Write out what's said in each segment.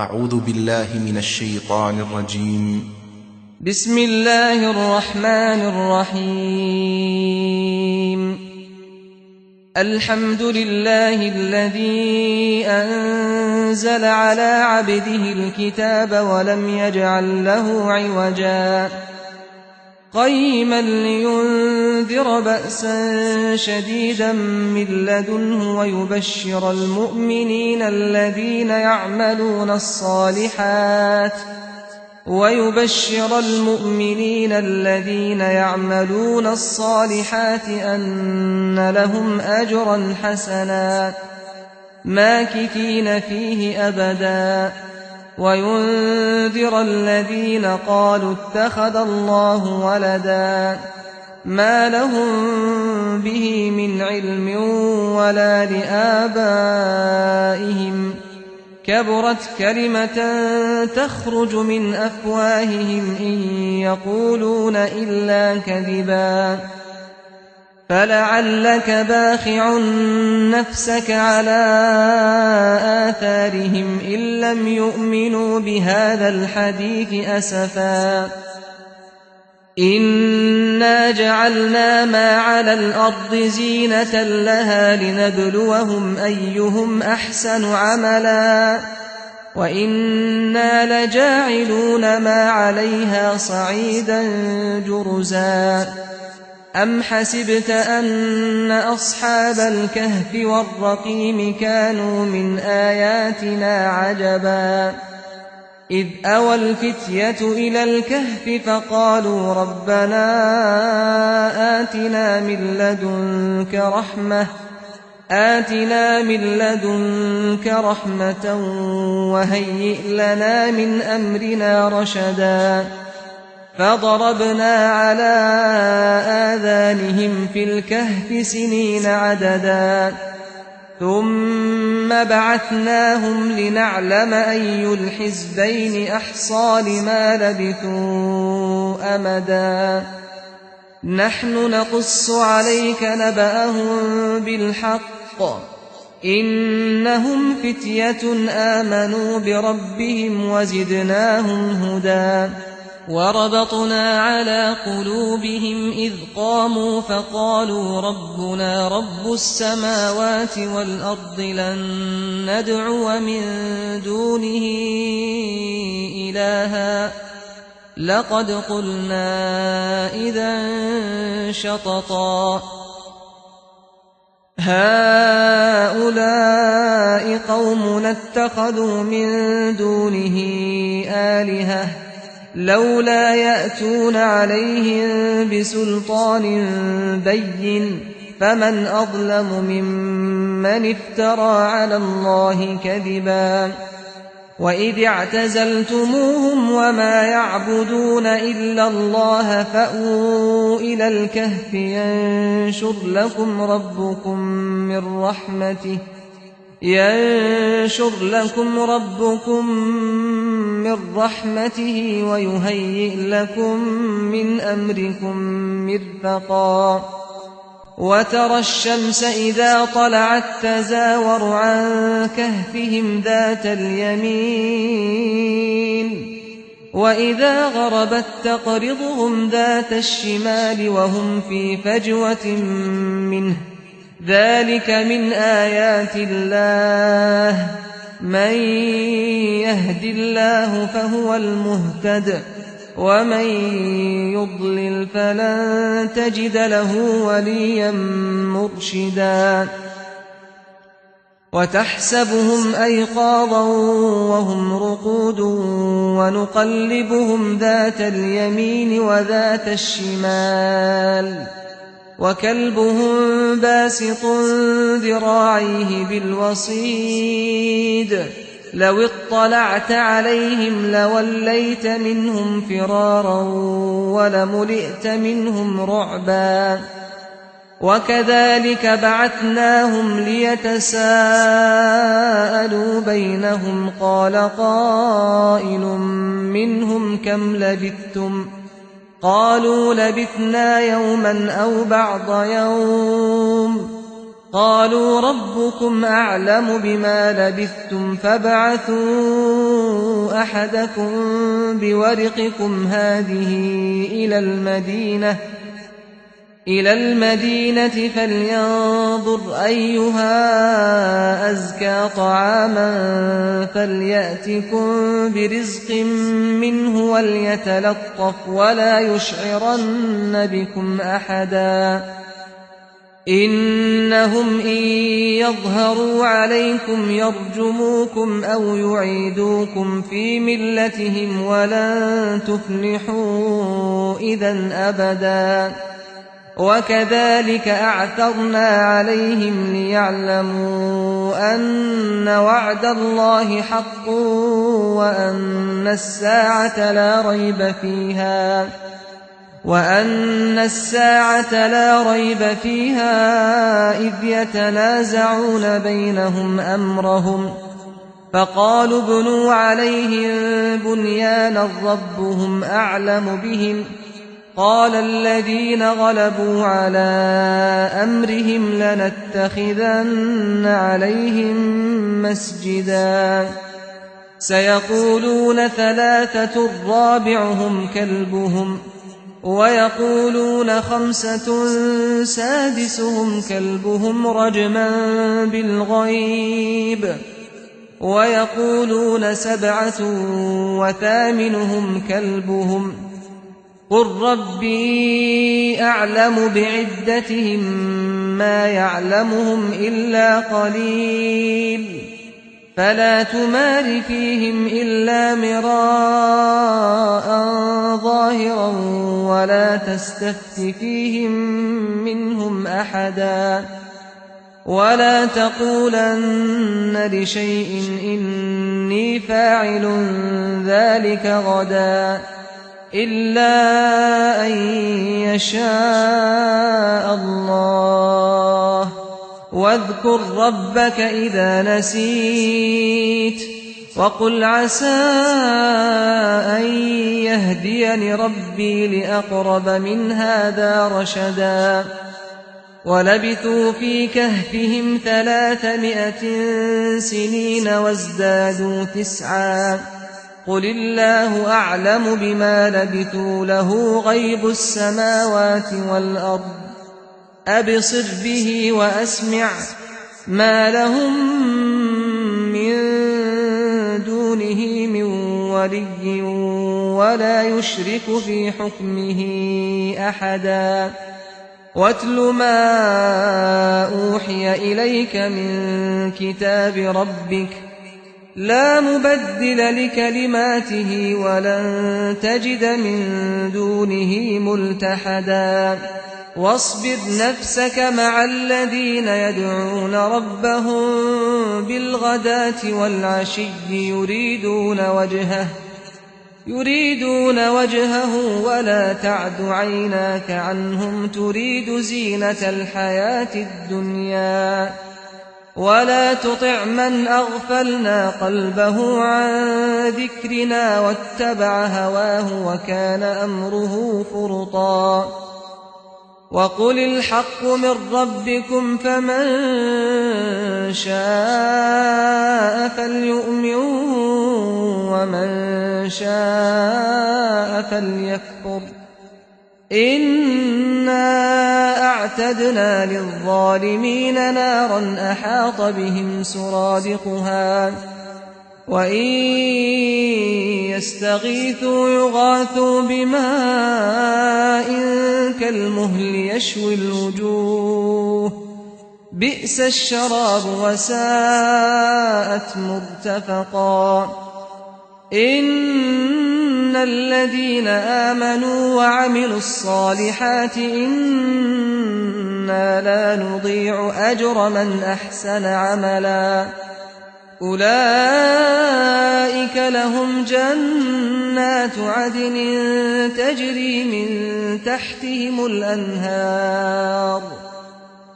أعوذ بالله من الشيطان الرجيم. بسم الله الرحمن الرحيم. الحمد لله الذي أنزل على عبده الكتاب ولم يجعل له عوجا قيما لينذر بأسا شديدا من لدنه ويبشر المؤمنين الذين يعملون الصالحات أن لهم أجرا حسنا ماكثين فيه أبدا وينذر الذين قالوا اتخذ الله ولدا ما لهم به من علم ولا لآبائهم كبرت كلمة تخرج من أفواههم إن يقولون إلا كذبا فلعلك باخع نفسك على آثارهم إن لم يؤمنوا بهذا الحديث أسفا إنا جعلنا ما على الأرض زينة لها لنبلوهم أيهم أحسن عملا وإنا لجاعلون ما عليها صعيدا جرزا أم حسبت أن أصحاب الكهف والرقيم كانوا من آياتنا عجبا إذ أوى الفتية إلى الكهف فقالوا ربنا آتنا من لدنك رحمة وهيئ لنا من أمرنا رشدا فضربنا على آذانهم في الكهف سنين عددا ثم بعثناهم لنعلم أي الحزبين أحصى لما لبثوا أمدا نحن نقص عليك نبأهم بالحق إنهم فتية آمنوا بربهم وزدناهم هدى وربطنا على قلوبهم إذ قاموا فقالوا ربنا رب السماوات والأرض لن ندعو من دونه إلها لقد قلنا إذا شططا هؤلاء قومنا اتخذوا من دونه آلهة لولا يأتون عليهم بسلطان بين فمن أظلم ممن افترى على الله كذبا وإذ اعتزلتموهم وما يعبدون إلا الله فأووا إلى الكهف ينشر لكم ربكم من رحمته ويهيئ لكم من أمركم مرفقا وترى الشمس إذا طلعت تزاور عن كهفهم ذات اليمين وإذا غربت تقرضهم ذات الشمال وهم في فجوة منه ذلك من آيات الله من يهد الله فهو المهتد ومن يضلل فلن تجد له وليا مرشدا وتحسبهم أيقاظا وهم رقود ونقلبهم ذات اليمين وذات الشمال وكلبهم باسط ذراعيه بالوصيد لو اطلعت عليهم لوليت منهم فرارا ولملئت منهم رعبا وكذلك بعثناهم ليتساءلوا بينهم قال قائل منهم كم لبثتم قالوا لبثنا يوما أو بعض يوم قالوا ربكم أعلم بما لبثتم فابعثوا أحدكم بورقكم هذه إلى المدينة فلينظر أيها أزكى طعاما فليأتكم برزق منه وليتلطف ولا يشعرن بكم أحدا إنهم إن يظهروا عليكم يرجموكم أو يعيدوكم في ملتهم ولن تفلحوا إذا أبدا وكذلك أعثرنا عليهم ليعلموا أن وعد الله حق وأن الساعة لا ريب فيها إذ يتنازعون بينهم أمرهم فقالوا ابنوا عليهم بنيانا ربهم أعلم بهم قال الذين غلبوا على أمرهم لنتخذن عليهم مسجدا سيقولون ثلاثة رابعهم كلبهم ويقولون خمسة سادسهم كلبهم رجما بالغيب ويقولون سبعة وثامنهم كلبهم قل ربي أعلم بعدتهم ما يعلمهم إلا قليل فلا تمار فيهم إلا مراء ظاهرا ولا تستفت فيهم منهم أحدا ولا تقولن لشيء إني فاعل ذلك غدا إلا أن يشاء الله واذكر ربك إذا نسيت وقل عسى أن يهديني ربي لأقرب من هذا رشدا ولبثوا في كهفهم 300 سنين وازدادوا 9 قل الله أعلم بما لبثوا له غيب السماوات والأرض أبصر به وأسمع ما لهم من دونه من ولي ولا يشرك في حكمه أحدا واتل ما أوحي إليك من كتاب ربك لا مبدل لكلماته ولن تجد من دونه ملتحدا واصبر نفسك مع الذين يدعون ربهم بالغداة والعشي يريدون وجهه ولا تعد عيناك عنهم تريد زينة الحياة الدنيا ولا تطع من أغفلنا قلبه عن ذكرنا واتبع هواه وكان أمره فرطا وقل الحق من ربكم فمن شاء فليؤمن ومن شاء فليكفر إنا أعتدنا للظالمين نارا أحاط بهم سرادقها وإن يستغيثوا يغاثوا بماء كالمهل يشوي الوجوه بئس الشراب وساءت مرتفقا إن الذين آمنوا وعملوا الصالحات إنا لا نضيع أجر من أحسن عملا أولئك لهم جنات عدن تجري من تحتهم الأنهار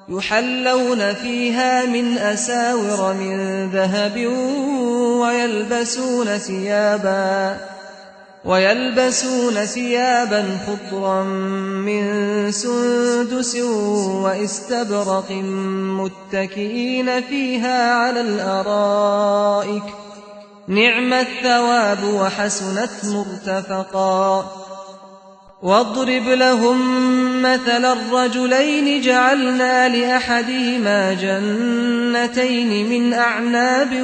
يحلون فيها من أساور من ذهب ويلبسون ثيابا خضرا من سندس وإستبرق متكئين فيها على الأرائك نعم الثواب وحسنت مرتفقا واضرب لهم مثل الرجلين جعلنا لأحدهما جنتين من أعناب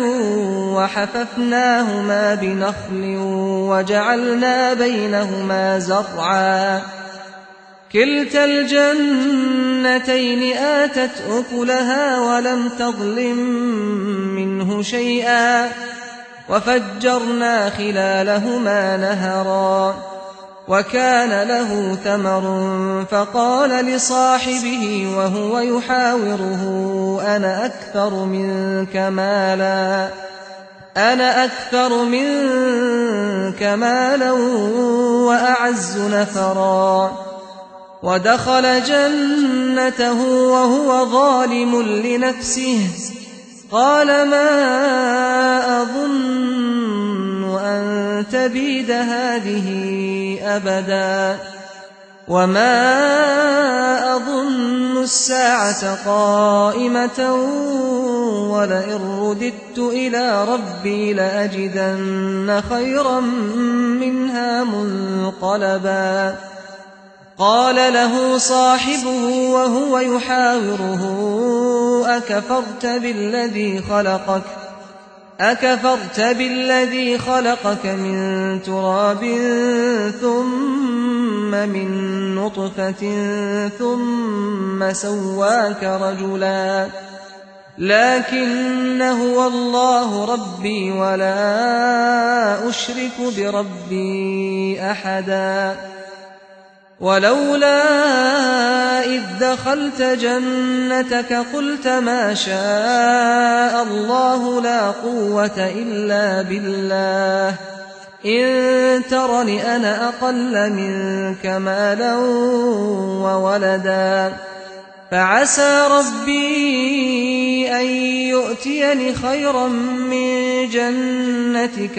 وحففناهما بنخل وجعلنا بينهما زرعا كلتا الجنتين آتت أكلها ولم تظلم منه شيئا وفجرنا خلالهما نهرا وكان له ثمر فقال لصاحبه وهو يحاوره أنا أكثر منك مالا وأعز نفرا ودخل جنته وهو ظالم لنفسه قال ما أظن أن تبيد هذه أبدا وما أظن الساعة قائمة ولئن رددت إلى ربي لأجدن خيرا منها منقلبا قال له صاحبه وهو يحاوره أكفرت بالذي خلقك من تراب ثم من نطفة ثم سواك رجلا لكن هو الله ربي ولا أشرك بربي أحدا ولولا إذ دخلت جنتك قلت ما شاء الله لا قوة إلا بالله إن ترني أنا أقل منك مالا وولدا فعسى ربي أن يؤتيني خيرا من جنتك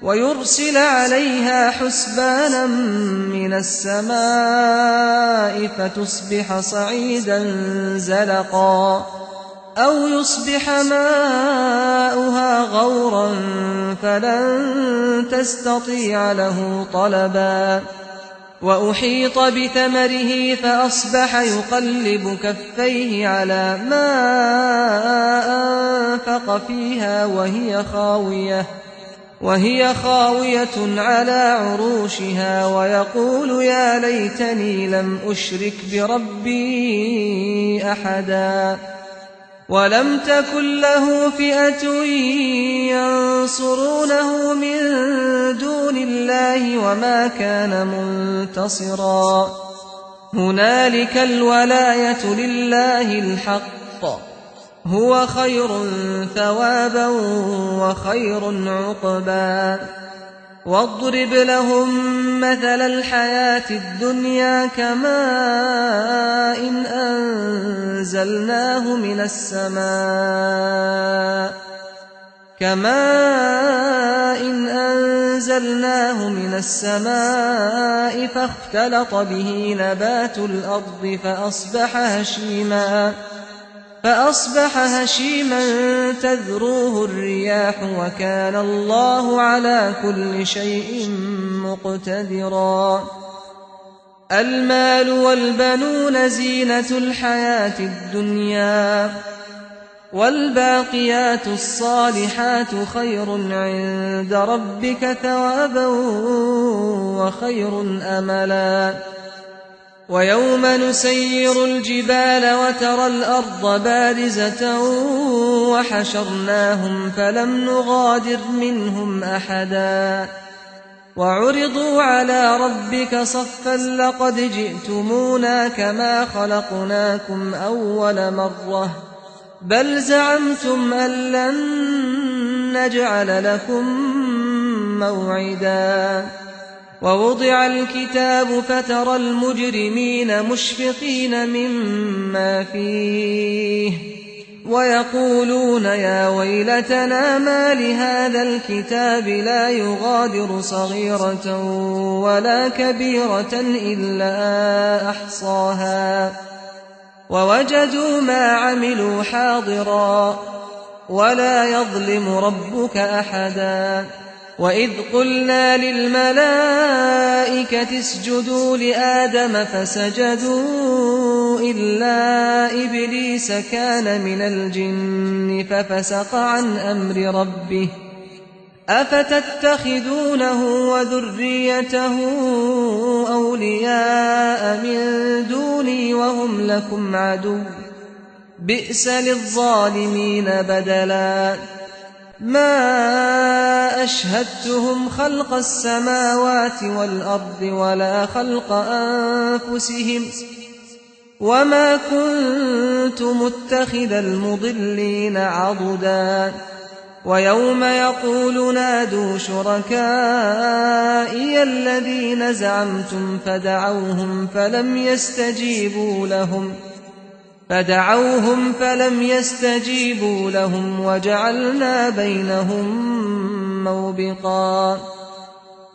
ويرسل عليها حسبانا من السماء فتصبح صعيدا زلقا أو يصبح ماؤها غورا فلن تستطيع له طلبا وأحيط بثمره فأصبح يقلب كفيه على ما أنفق فيها وهي خاوية على عروشها ويقول يا ليتني لم أشرك بربي أحدا ولم تكن له فئة ينصرونه من دون الله وما كان منتصرا هنالك الولاية لله الحق هو خير ثوابا وخير عقبا واضرب لهم مثل الحياة الدنيا كماء أنزلناه من السماء فاختلط به نبات الأرض فأصبح هشيما تذروه الرياح وكان الله على كل شيء مقتدرا المال والبنون زينة الحياة الدنيا والباقيات الصالحات خير عند ربك ثوابا وخير أملا ويوم نسير الجبال وترى الأرض بارزة وحشرناهم فلم نغادر منهم أحدا وعرضوا على ربك صفا لقد جئتمونا كما خلقناكم أول مرة بل زعمتم أن لن نجعل لكم موعدا ووضع الكتاب فترى المجرمين مشفقين مما فيه ويقولون يا ويلتنا ما لهذا الكتاب لا يغادر صغيرة ولا كبيرة إلا أحصاها ووجدوا ما عملوا حاضرا ولا يظلم ربك أحدا وإذ قلنا للملائكة اسجدوا لآدم فسجدوا إلا إبليس كان من الجن ففسق عن أمر ربه أفتتخذونه وذريته أولياء من دوني وهم لكم عدو بئس للظالمين بدلا ما أشهدتهم خلق السماوات والأرض ولا خلق أنفسهم وما كنت متخذ المضلين عضدا ويوم يقول نادوا شركائي الذين زعمتم فدعوهم فلم يستجيبوا لهم وجعلنا بينهم موبقا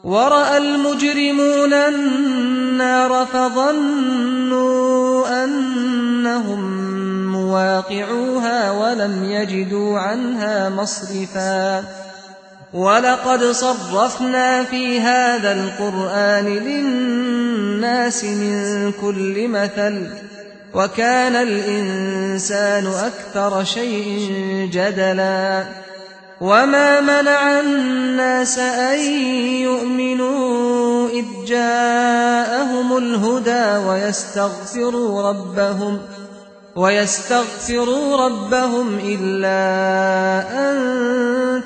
ورأى المجرمون النار فظنوا أنهم مواقعوها ولم يجدوا عنها مصرفا ولقد صرفنا في هذا القرآن للناس من كل مثل وكان الإنسان أكثر شيء جدلا وما منع الناس أن يؤمنوا إذ جاءهم الهدى ويستغفروا ربهم إلا أن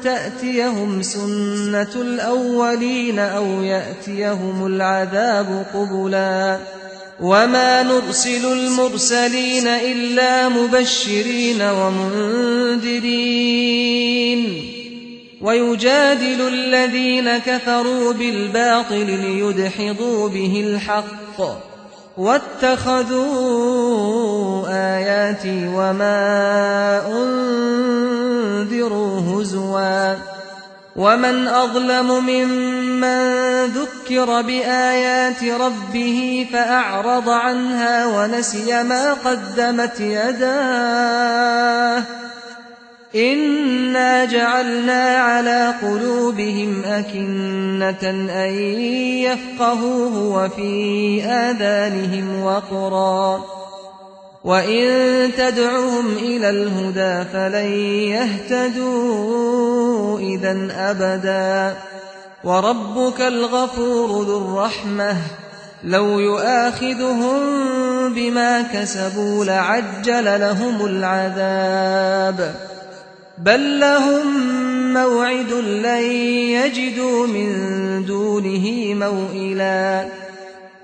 تأتيهم سنة الأولين أو يأتيهم العذاب قبلا وما نرسل المرسلين إلا مبشرين ومنذرين ويجادل الذين كفروا بالباطل ليدحضوا به الحق واتخذوا آياتي وما أنذروا هزوا ومن أظلم ممن ذكر بآيات ربه فأعرض عنها ونسي ما قدمت يداه إنا جعلنا على قلوبهم أكنة أن يفقهوه وفي آذانهم وقرا وإن تدعهم إلى الهدى فلن يهتدوا إذا أبدا وربك الغفور ذو الرحمة لو يؤاخذهم بما كسبوا لعجل لهم العذاب بل لهم موعد لن يجدوا من دونه موئلا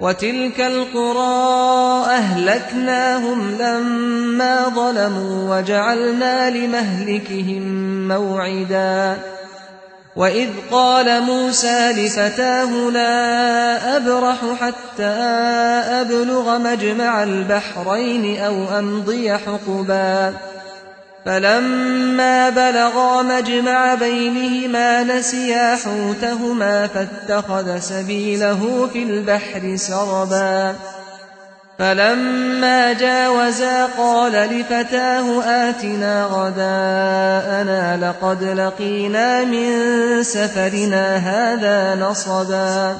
وتلك القرى أهلكناهم لما ظلموا وجعلنا لمهلكهم موعدا وإذ قال موسى لفتاه لا أبرح حتى أبلغ مجمع البحرين أو أمضي حقبا فلما بلغا مجمع بينهما نسيا حوتهما فاتخذ سبيله في البحر سربا فلما جاوزا قال لفتاه آتنا غداءنا لقد لقينا من سفرنا هذا نصبا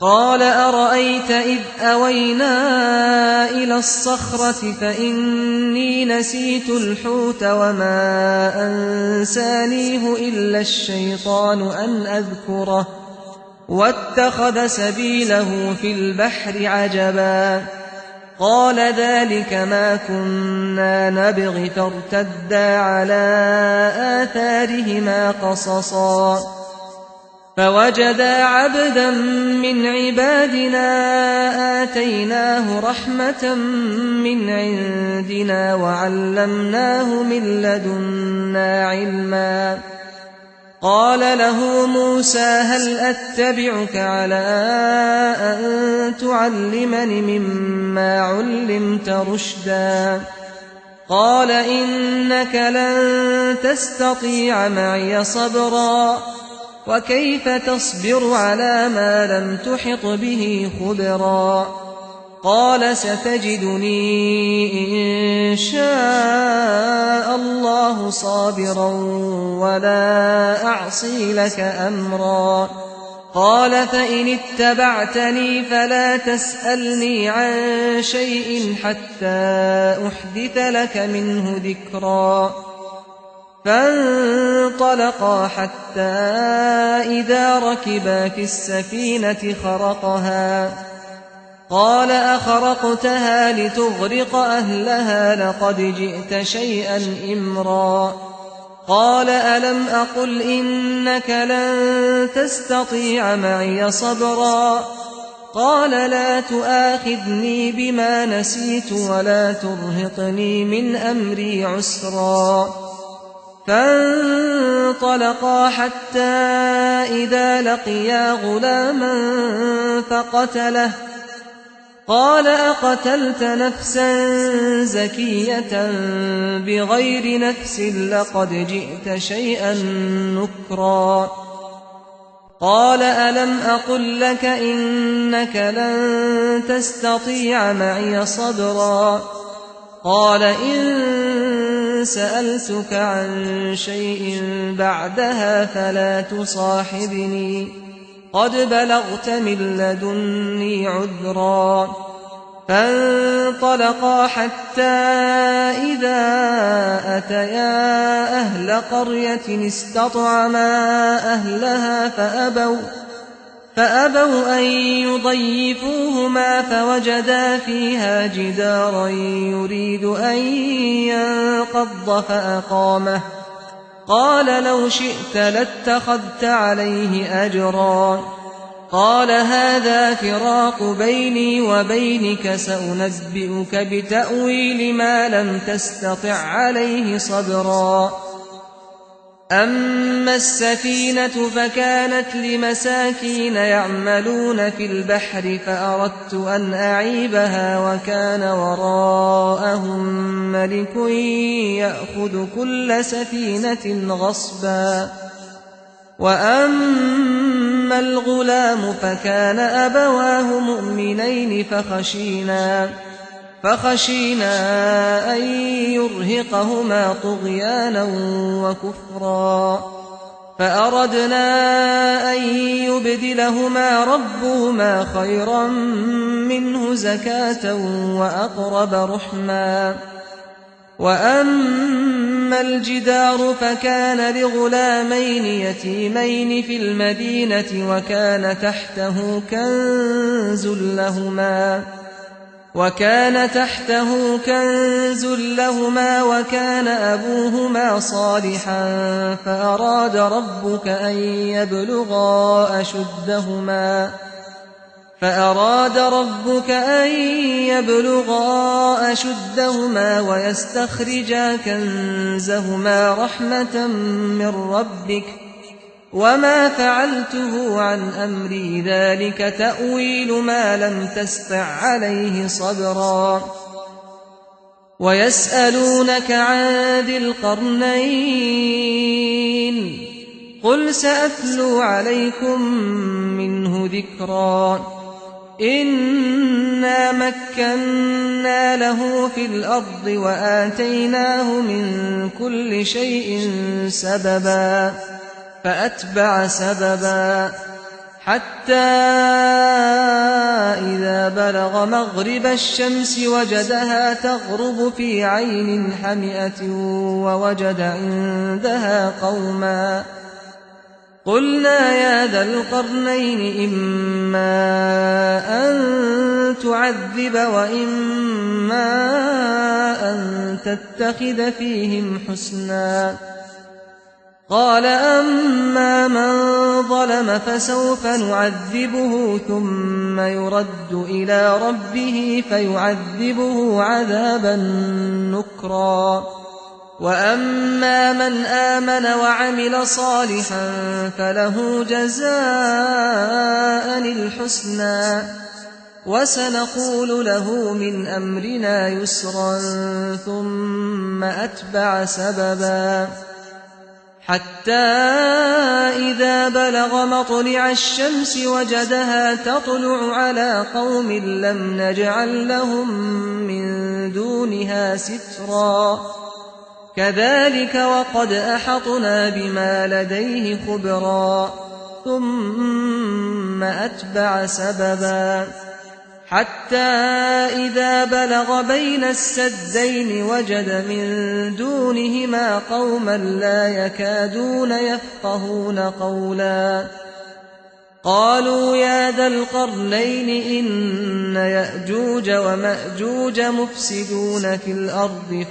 قال أرأيت إذ أوينا إلى الصخرة فإني نسيت الحوت وما أنسانيه إلا الشيطان أن أذكره واتخذ سبيله في البحر عجبا قال ذلك ما كنا نبغي فارتدا على آثارهما قصصا فوجدا عبدا من عبادنا آتيناه رحمة من عندنا وعلمناه من لدنا علما قال له موسى هل أتبعك على أن تعلمني مما علمت رشدا قال إنك لن تستطيع معي صبرا وكيف تصبر على ما لم تحط به خبرا قال ستجدني إن شاء الله صابرا ولا أعصي لك أمرا. قال فإن اتبعتني فلا تسألني عن شيء حتى أحدث لك منه ذكرا. فانطلقا حتى إذا ركبا في السفينة خرقها. قال أخرقتها لتغرق أهلها لقد جئت شيئا إمرا. قال ألم أقل إنك لن تستطيع معي صبرا. قال لا تؤاخذني بما نسيت ولا ترهقني من أمري عسرا. فانطلقا حتى إذا لقيا غلاما فقتله. قال أقتلت نفسا زكية بغير نفس لقد جئت شيئا نكرا. قال ألم أقل لك إنك لن تستطيع معي صبرا. قال إن سألتك عن شيء بعدها فلا تصاحبني قد بلغت من لدني عذرا. فانطلقا حتى إذا أتيا أهل قرية استطعما أهلها فأبوا أن يضيفوهما فوجدا فيها جدارا يريد أن ينقض فأقامه. قال لو شئت لاتخذت عليه أجرا. قال هذا فراق بيني وبينك سأنبئك بتأويل ما لم تستطع عليه صبرا. أما السفينة فكانت لمساكين يعملون في البحر فأردت أن أعيبها وكان وراءهم ملك يأخذ كل سفينة غصبا. وأما الغلام فكان أبواه مؤمنين فخشينا أن يرهقهما طغيانا وكفرا. فأردنا أن يبدلهما ربهما خيرا منه زكاة وأقرب رحما. وأما الجدار فكان لغلامين يتيمين في المدينة وكان تحته كنز لهما وكان أبوهما صالحا فأراد ربك أن يبلغا أشدهما ويستخرجا كنزهما رحمة من ربك وما فعلته عن أمري ذلك تأويل ما لم تسطع عليه صبرا. ويسألونك عن ذي القرنين قل سأتلو عليكم منه ذكرا. إنا مكنا له في الأرض وآتيناه من كل شيء سببا. فأتبع سببا حتى إذا بلغ مغرب الشمس وجدها تغرب في عين حمئة ووجد عندها قوما. قلنا يا ذا القرنين إما أن تعذب وإما أن تتخذ فيهم حسنا. قال أما من ظلم فسوف نعذبه ثم يرد إلى ربه فيعذبه عذابا نكرا. وأما من آمن وعمل صالحا فله جزاء الحسنى وسنقول له من أمرنا يسرا ثم أتبع سببا. حتى إذا بلغ مطلع الشمس وجدها تطلع على قوم لم نجعل لهم من دونها سترا كذلك وقد أحطنا بما لديه خبرا ثم أتبع سببا حتى إذا بلغ بين السدين وجد من دونهما قوما لا يكادون يفقهون قولا قالوا يا ذا القرنين إن يأجوج ومأجوج مفسدون في الأرض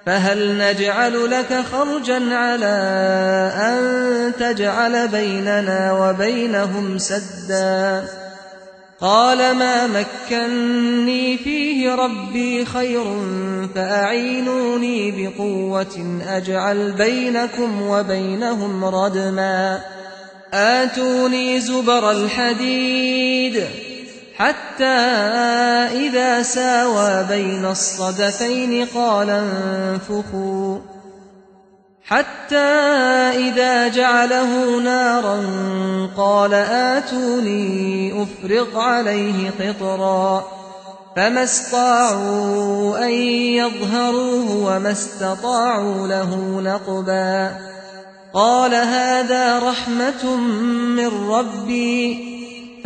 فهل نجعل لك خرجا على أن تجعل بيننا وبينهم سدا قال ما مكني فيه ربي خير فأعينوني بقوة أجعل بينكم وبينهم ردما آتوني زبر الحديد حتى إذا ساوى بين الصدفين قال انفخوا حتى إذا جعله نارا قال آتوني أفرغ عليه قطرا فما استطاعوا أن يظهروه وما استطاعوا له نقبا قال هذا رحمة من ربي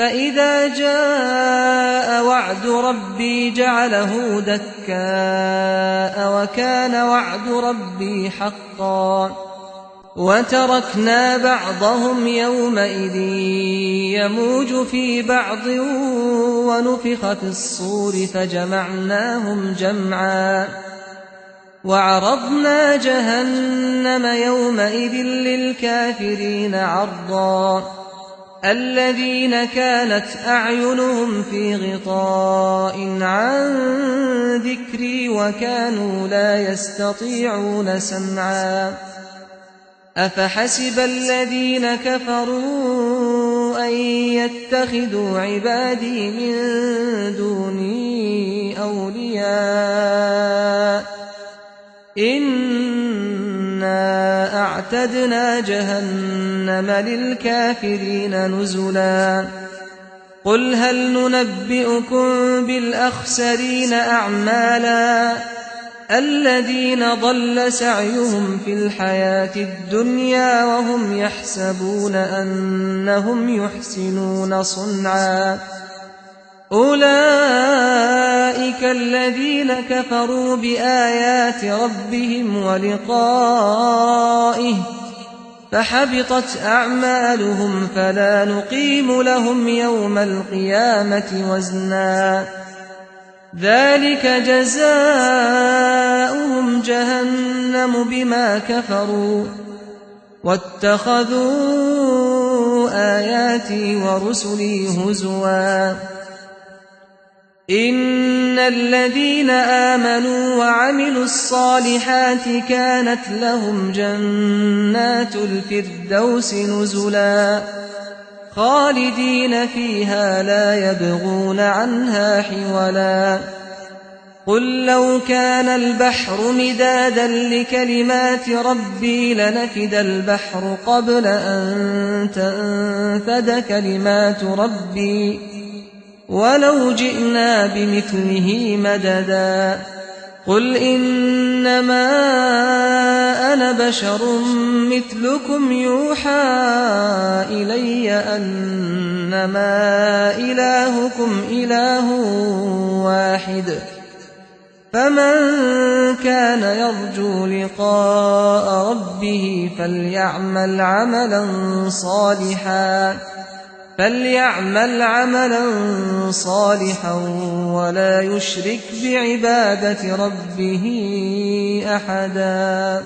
فإذا جاء وعد ربي جعله دكاء وكان وعد ربي حقا وتركنا بعضهم يومئذ يموج في بعض ونفخ في الصور فجمعناهم جمعا وعرضنا جهنم يومئذ للكافرين عرضا الذين كانت أعينهم في غطاء عن ذكري وكانوا لا يستطيعون سمعا أفحسب الذين كفروا أن يتخذوا عبادي من دوني أولياء إنا أعتدنا جهنم للكافرين نزلا قل هل ننبئكم بالأخسرين أعمالا الذين ضل سعيهم في الحياة الدنيا وهم يحسبون أنهم يحسنون صنعا أولئك الذين كفروا بآيات ربهم ولقائه فحبطت أعمالهم فلا نقيم لهم يوم القيامة وزنا ذلك جزاؤهم جهنم بما كفروا واتخذوا آياتي ورسلي هزوا إن الذين آمنوا وعملوا الصالحات كانت لهم جنات الفردوس نزلا خالدين فيها لا يبغون عنها حولا قل لو كان البحر مدادا لكلمات ربي لنفد البحر قبل أن تنفد كلمات ربي ولو جئنا بمثله مددا قل إنما أنا بشر مثلكم يوحى إلي أنما إلهكم إله واحد فمن كان يرجو لقاء ربه فليعمل عملا صالحا ولا يشرك بعبادة ربه أحدا.